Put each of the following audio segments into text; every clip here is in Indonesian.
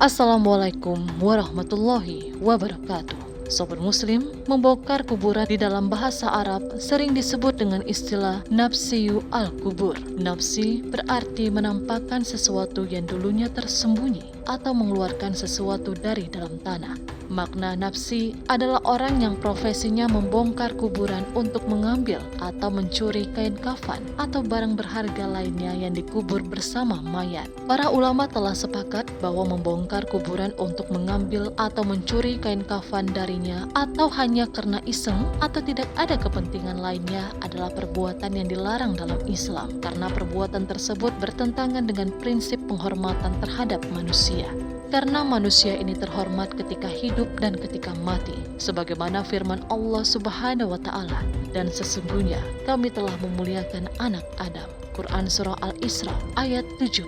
Assalamualaikum warahmatullahi wabarakatuh. Sobat Muslim, membongkar kuburan di dalam bahasa Arab sering disebut dengan istilah nafsiyu al-kubur. Nafsi berarti menampakkan sesuatu yang dulunya tersembunyi atau mengeluarkan sesuatu dari dalam tanah. Makna nafsi adalah orang yang profesinya membongkar kuburan untuk mengambil atau mencuri kain kafan atau barang berharga lainnya yang dikubur bersama mayat. Para ulama telah sepakat bahwa membongkar kuburan untuk mengambil atau mencuri kain kafan darinya atau hanya karena iseng atau tidak ada kepentingan lainnya adalah perbuatan yang dilarang dalam Islam karena perbuatan tersebut bertentangan dengan prinsip penghormatan terhadap manusia. Karena manusia ini terhormat ketika hidup dan ketika mati, sebagaimana firman Allah Subhanahu wa Ta'ala, dan sesungguhnya kami telah memuliakan anak Adam. Quran Surah Al-Isra ayat 70.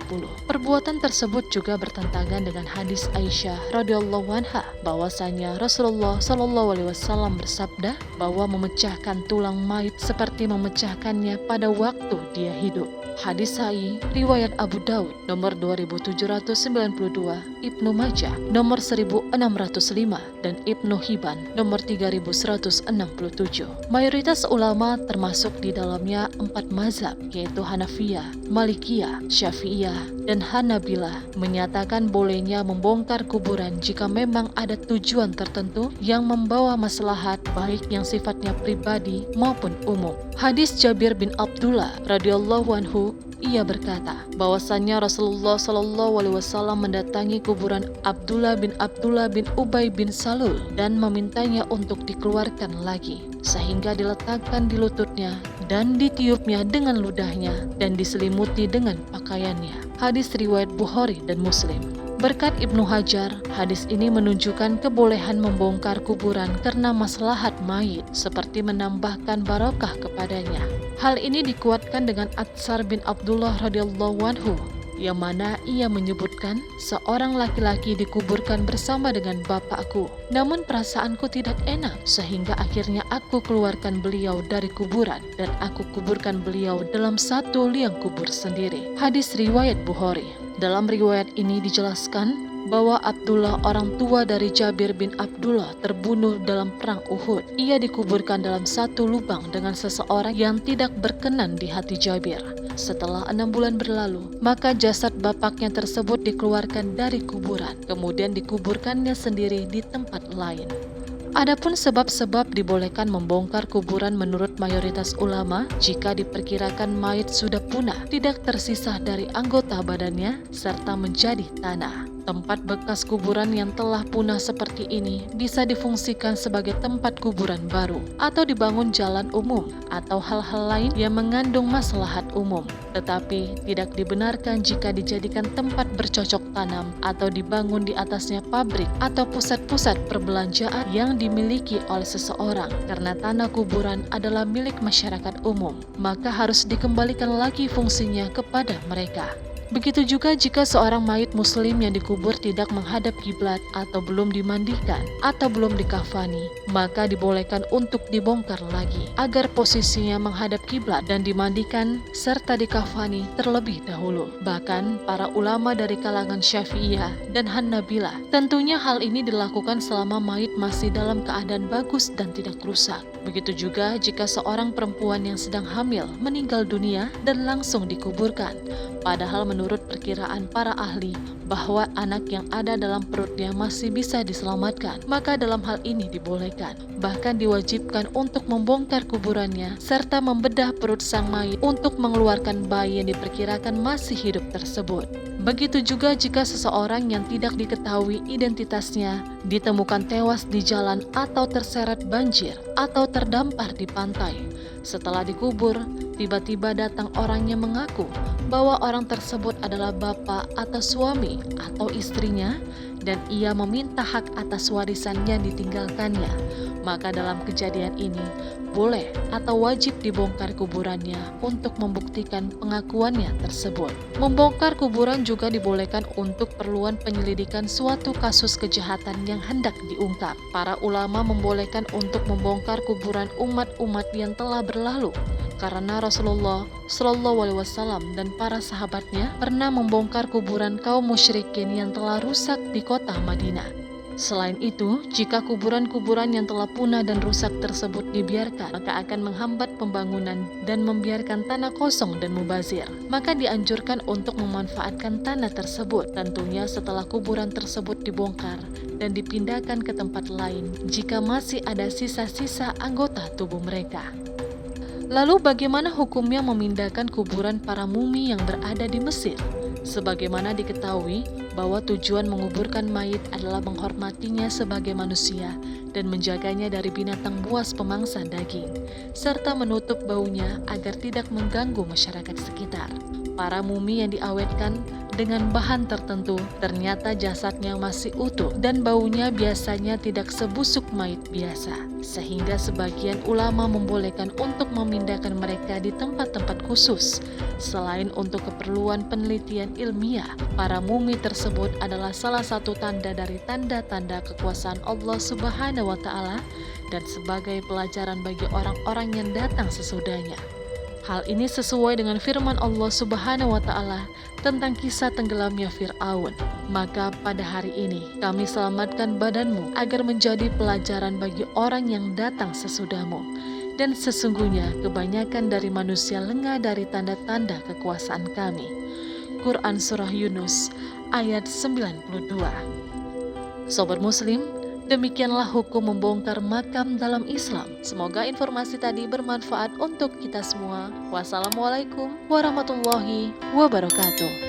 Perbuatan tersebut juga bertentangan dengan hadis Aisyah radhiyallahu anha bahwasanya Rasulullah Shallallahu alaihi wasallam bersabda bahwa memecahkan tulang mayit seperti memecahkannya pada waktu dia hidup. Hadis sahih riwayat Abu Daud nomor 2792, Ibnu Majah nomor 1605 dan Ibnu Hibban nomor 3167. Mayoritas ulama termasuk di dalamnya 4 mazhab yaitu Hanafiyah, Malikiyah, Syafi'iyah, dan Hanabilah menyatakan bolehnya membongkar kuburan jika memang ada tujuan tertentu yang membawa maslahat baik yang sifatnya pribadi maupun umum. Hadis Jabir bin Abdullah radhiyallahu anhu, ia berkata bahwasannya Rasulullah Shallallahu alaihi wasallam mendatangi kuburan Abdullah bin Ubay bin Salul dan memintanya untuk dikeluarkan lagi, sehingga diletakkan di lututnya dan ditiupnya dengan ludahnya dan diselimuti dengan pakaiannya. Hadis riwayat Bukhari dan Muslim. Berkat Ibnu Hajar, hadis ini menunjukkan kebolehan membongkar kuburan karena maslahat mayit, seperti menambahkan barokah kepadanya. Hal ini dikuatkan dengan Atsar bin Abdullah radhiyallahu anhu, yang mana ia menyebutkan seorang laki-laki dikuburkan bersama dengan bapakku. Namun perasaanku tidak enak sehingga akhirnya aku keluarkan beliau dari kuburan dan aku kuburkan beliau dalam satu liang kubur sendiri. Hadis riwayat Bukhari. Dalam riwayat ini dijelaskan bahwa Abdullah, orang tua dari Jabir bin Abdullah, terbunuh dalam perang Uhud. Ia dikuburkan dalam satu lubang dengan seseorang yang tidak berkenan di hati Jabir. Setelah 6 bulan berlalu, maka jasad bapaknya tersebut dikeluarkan dari kuburan, kemudian dikuburkannya sendiri di tempat lain. Adapun sebab-sebab dibolehkan membongkar kuburan menurut mayoritas ulama jika diperkirakan mayit sudah punah, tidak tersisa dari anggota badannya, serta menjadi tanah. Tempat bekas kuburan yang telah punah seperti ini bisa difungsikan sebagai tempat kuburan baru, atau dibangun jalan umum, atau hal-hal lain yang mengandung maslahat umum. Tetapi tidak dibenarkan jika dijadikan tempat bercocok tanam atau dibangun di atasnya pabrik atau pusat-pusat perbelanjaan yang dimiliki oleh seseorang, karena tanah kuburan adalah milik masyarakat umum, maka harus dikembalikan lagi fungsinya kepada mereka. Begitu juga jika seorang mayit muslim yang dikubur tidak menghadap kiblat atau belum dimandikan atau belum dikafani, maka dibolehkan untuk dibongkar lagi agar posisinya menghadap kiblat dan dimandikan serta dikafani terlebih dahulu. Bahkan para ulama dari kalangan Syafi'iyah dan Hanabilah, tentunya hal ini dilakukan selama mayit masih dalam keadaan bagus dan tidak rusak. Begitu juga jika seorang perempuan yang sedang hamil meninggal dunia dan langsung dikuburkan, padahal menurut perkiraan para ahli bahwa anak yang ada dalam perutnya masih bisa diselamatkan, maka dalam hal ini dibolehkan, bahkan diwajibkan untuk membongkar kuburannya serta membedah perut sang mayit untuk mengeluarkan bayi yang diperkirakan masih hidup tersebut. Begitu juga jika seseorang yang tidak diketahui identitasnya ditemukan tewas di jalan atau terseret banjir atau terdampar di pantai. Setelah dikubur, tiba-tiba datang orang yang mengaku bahwa orang tersebut adalah bapak atau suami atau istrinya dan ia meminta hak atas warisan yang ditinggalkannya. Maka dalam kejadian ini boleh atau wajib dibongkar kuburannya untuk membuktikan pengakuannya tersebut. Membongkar kuburan juga dibolehkan untuk keperluan penyelidikan suatu kasus kejahatan yang hendak diungkap. Para ulama membolehkan untuk membongkar kuburan umat-umat yang telah berlalu karena Rasulullah Shallallahu Alaihi Wasallam dan para sahabatnya pernah membongkar kuburan kaum musyrikin yang telah rusak di kota Madinah. Selain itu, jika kuburan-kuburan yang telah punah dan rusak tersebut dibiarkan, maka akan menghambat pembangunan dan membiarkan tanah kosong dan mubazir. Maka dianjurkan untuk memanfaatkan tanah tersebut, tentunya setelah kuburan tersebut dibongkar dan dipindahkan ke tempat lain jika masih ada sisa-sisa anggota tubuh mereka. Lalu bagaimana hukumnya memindahkan kuburan para mumi yang berada di Mesir? Sebagaimana diketahui bahwa tujuan menguburkan mayit adalah menghormatinya sebagai manusia dan menjaganya dari binatang buas pemangsa daging, serta menutup baunya agar tidak mengganggu masyarakat sekitar. Para mumi yang diawetkan dengan bahan tertentu, ternyata jasadnya masih utuh dan baunya biasanya tidak sebusuk mayit biasa, sehingga sebagian ulama membolehkan untuk memindahkan mereka di tempat-tempat khusus. Selain untuk keperluan penelitian ilmiah, para mumi tersebut adalah salah satu tanda dari tanda-tanda kekuasaan Allah Subhanahu wa Ta'ala dan sebagai pelajaran bagi orang-orang yang datang sesudahnya. Hal ini sesuai dengan firman Allah Subhanahu wa Ta'ala tentang kisah tenggelamnya Fir'aun. Maka pada hari ini kami selamatkan badanmu agar menjadi pelajaran bagi orang yang datang sesudahmu. Dan sesungguhnya kebanyakan dari manusia lengah dari tanda-tanda kekuasaan kami. Quran Surah Yunus ayat 92. Sobat Muslim, demikianlah hukum membongkar makam dalam Islam. Semoga informasi tadi bermanfaat untuk kita semua. Wassalamualaikum warahmatullahi wabarakatuh.